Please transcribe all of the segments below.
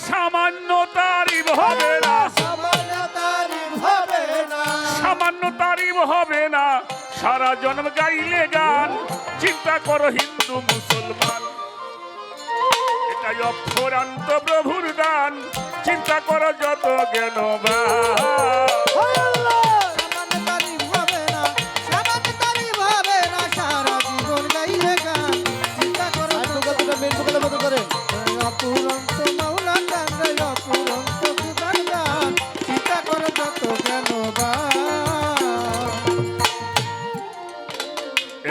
সামান্য তারিফ হবে না, সামান্য তারিফ হবে না, সামান্য তারিফ হবে না, সারা জন্ম গাইলে গান। চিন্তা করো হিন্দু মুসলমান, এটাই অক্ষরান্ত প্রভুর দান। চিন্তা করো যত জ্ঞানবান। হায় আল্লাহ। সামান্য তারিফ হবে না, সামান্য তারিফ হবে না, সারা জীবন গাইলে গান। চিন্তা করো অপুরন্ত মাওলার গান রে, অপুরন্ত খুদার গান। চিন্তা করো যত জ্ঞানবান।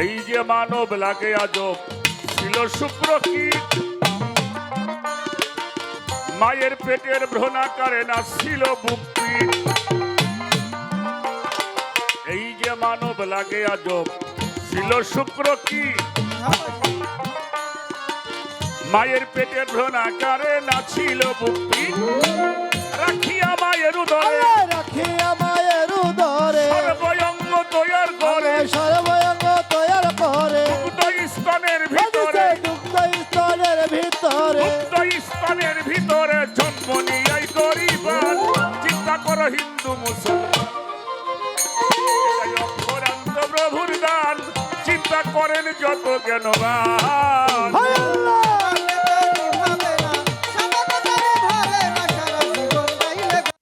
এই যে মানব লাগে আজব, ছিল শুক্র কীট, মায়ের পেটের ভ্রণাকারে না ছিল বুকটি। এই যে মানব লাগে আজব, ছিল শুক্র কীট, মায়ের পেটের ভ্রণাকারে না ছিল বুকটি। রাখিয়া মায়ের উদরে, রাখিয়া মায়ের উদরে, সর্বঙ্গ তৈয়ার করে, সর্বঙ্গ তৈয়ার করে, মুক্ত স্তনের ভিতরে, মুক্ত স্তনের ভিতরে। মুক্ত স্তনের ভিতরে জন্ম নিয়ে গরিবান। চিন্তা করো হিন্দু মুসলমান, এটাই অক্ষরান্ত প্রভুর দান। চিন্তা করেন যত জ্ঞানবান। হায় আল্লাহ। হবে না, সামান্য তারিফ হবে না, সারা জীবন গাইলে গান।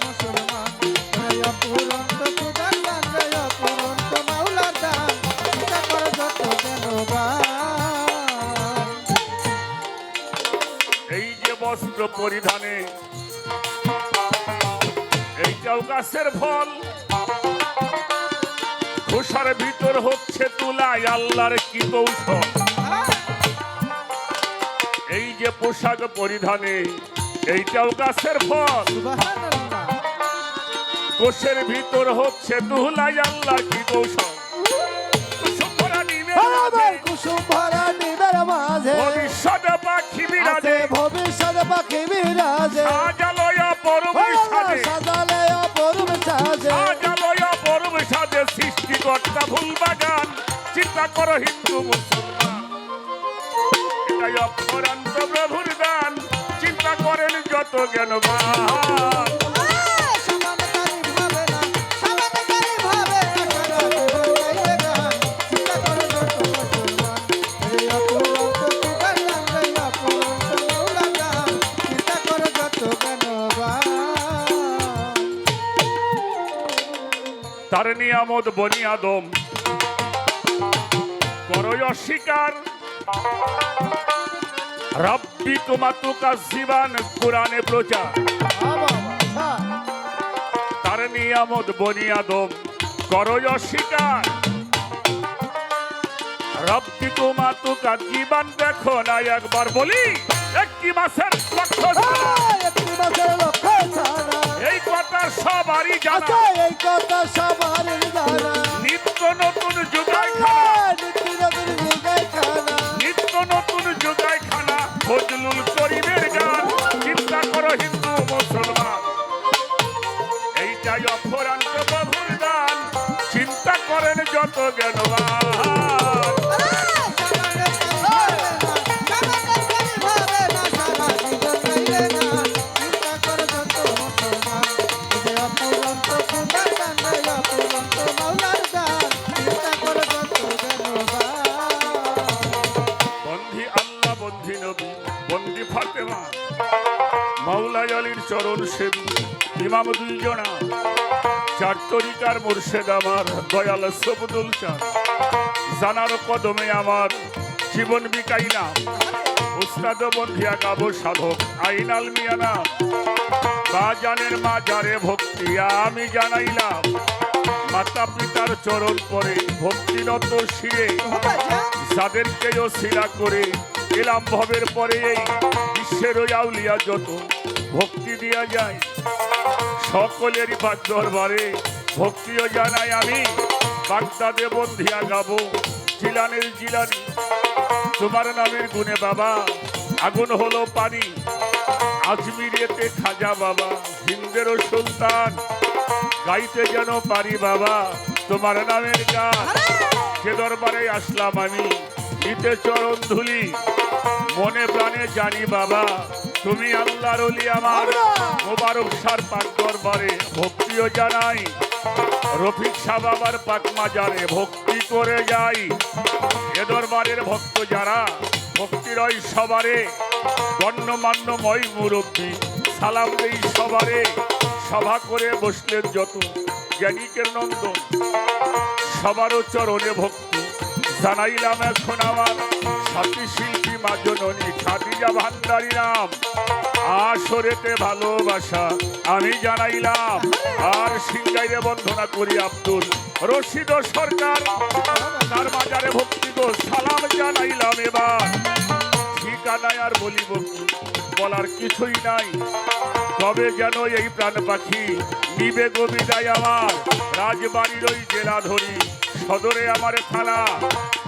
মুসলমান রে, অপুরন্ত খুদার গান রে, অপুরন্ত মাওলার গান। চিন্তা করো যত জ্ঞানবান। এই যে বস্ত্র পরিধানে, এইটাও গাছের ফল, খোসার ভিতর হচ্ছে তুলাই আল্লাহর কি কৌশল। এই যে পোশাক পরিধানে, এইটাও গাছের ফল, সুবহানাল্লাহ। কোষের ভিতর হচ্ছে তুলাই আল্লাহর কি কৌশল। কুসুম ভরা নিমের মাঝে, কুসুম ভরা নিমের মাঝে, ভবিষ্যৎ পাখি আছে বিরাজে, ভবিষ্যৎ পাখি বিরাজে। সাজালয়া পরম সাজে, সাজালে অপরূপ সাজে, সাজালয়া পরম সাজে, সৃষ্টিকর্তা ফুল বাগান। চিন্তা করো হিন্দু মুসলমান, এটাই অক্ষরান্ত প্রভুর দান। চিন্তা করেন যত জ্ঞানবান। সামান্য তারিফ হবে না, সামান্য তারিফ হবে না, সারা জীবন গাইলে গান। চিন্তা করো যত মুসলমান, এই অপুরন্ত খুদার গান রে, অপুরন্ত মাওলার গান। চিন্তা করো যত জ্ঞানবান। তার নিয়ামত বনি আদম করো অস্বীকার। রব্বি তুমাতুকা জীবান কোরআনে প্রচার। তার নিয়ামত বনি আদম করো অস্বীকার। রব্বি তুমাতুকা জীবান দেখো না একবার বলি, একটি মাসের লক্ষ ছাড়া। একটি মাসের লক্ষ্য ছাড়া, এই কথা সবারই জানা, এই কথা সবারই জানা। নিত্য নতুন যুগায় খানা, নিত্য নতুন যুগে খানা, নিত্য নতুন যুগায় খানা, ফজলুল করিমের গান। চিন্তা করো হিন্দু মুসলমান, এইটাই অক্ষরান্ত প্রভুর দান। চিন্তা করেন যত জ্ঞানবান। বন্ধি আল্লাহ, বন্ধি নবী, বন্ধি ফাতেমা, মাওলাই আলীর চরণ সেবী, ইমাম দুইজনা, চার তরিকার মুর্শেদ আমার দয়াল সবদুল চাঁদ। জানার কদমে আমার জীবন বিকাইনা, উস্তাদ বন্ধিয়া গাবো সাধক আইনাল মিয়ানা। বাজানের মাজারে ভক্তি আমি জানাইলাম, মাতা পিতার চরণ পরে ভক্তিরত শিরে, যাদেরকেও শিলা করে এলাম ভবের পরে। এই বিশ্বের আউলিয়া যত ভক্তি দিয়া যায়, সকলেরই বাদ দরবারে ভক্তিও জানাই আমি। বাগদাদে বন্ধিয়া গাবো জিলানের জিলানি, তোমার নামের গুণে বাবা আগুন হলো পানি। আজমিরিয়েতে খাজা বাবা হিন্দেরও সুলতান, গাইতে যেন পারি বাবা তোমার নামের গান। যে দরবারে আসলাম আমি নিতে চরণ ধুলি, মনে প্রাণে জানি বাবা তুমি আল্লাহর ওলি আমার মোবারক সার পাক দরবারে ভক্তিও জানাই রফিক শাহ বাবার পাক মাজারে ভক্তি করে যাই এ দরবারের ভক্ত যারা ভক্তিরয় সবারে গণ্যমান্যময় মুরব্বী সালাম দেই সবারে সভা করে বসলেন যত জ্ঞানীকের নন্দন সবারও চরণে ভক্তি জানাইলাম এখন আমার সাথী শিল্পী মা জননী খাদিজা ভান্ডারী নাম আসরেতে ভালোবাসা আমি জানাইলাম আর সিংগাইরে বন্ধনা করি আব্দুল রশিদ সরকার তার মাজারে ভক্তি গো সালাম জানাইলাম এবার ঠিকানায় আর বলিব কি, বলার কিছুই নাই তবে যেন এই প্রাণ পাখি নিবে গো বিদায় আমার রাজবাড়ির ওই জেলা ধরি সদরে আমার থানা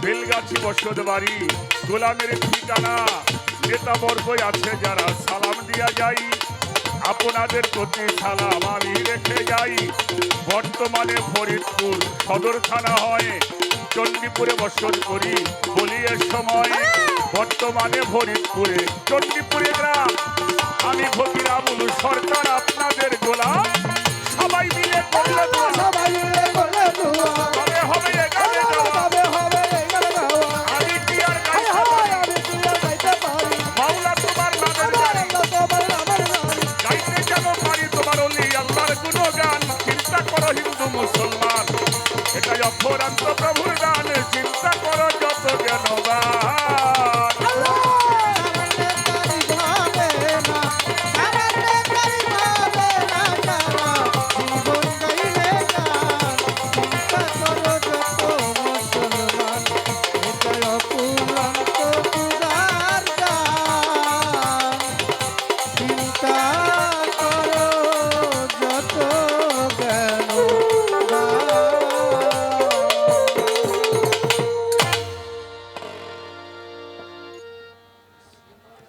বেলগাছি বসত বাড়ি গোলামের ঠিকানা নেতা বর্গই আছে যারা সালাম দিয়া যাই আপনাদের প্রতি সালাম আমি রেখে যাই বর্তমানে ফরিদপুর সদর থানা হয় চণ্ডীপুরে বসত করি বলি এর সময় বর্তমানে ফরিদপুরে চণ্ডীপুরে গ্রাম আমি ফকিরাবুল সরকার আপনাদের গোলাম সবাই মিলে করলে দোয়া। সবাই মিলে করলে দোয়া তবে হবে এখানে যাওয়া তবে হবে এই গান গাওয়া আমি কি আর হায় গাইতে হায় পারি? আমি কি আর গাইতে পারি মাওলা তোমার নামের আমার গান আল্লাহ তোমার নামের গান গাইতে যেন পারি তোমার অলি আল্লাহর গুণগান চিন্তা করো হিন্দু মুসলমান এটাই অপরান্ত প্রভুর দান চিন্তা করো যত জ্ঞানবান চিন্তা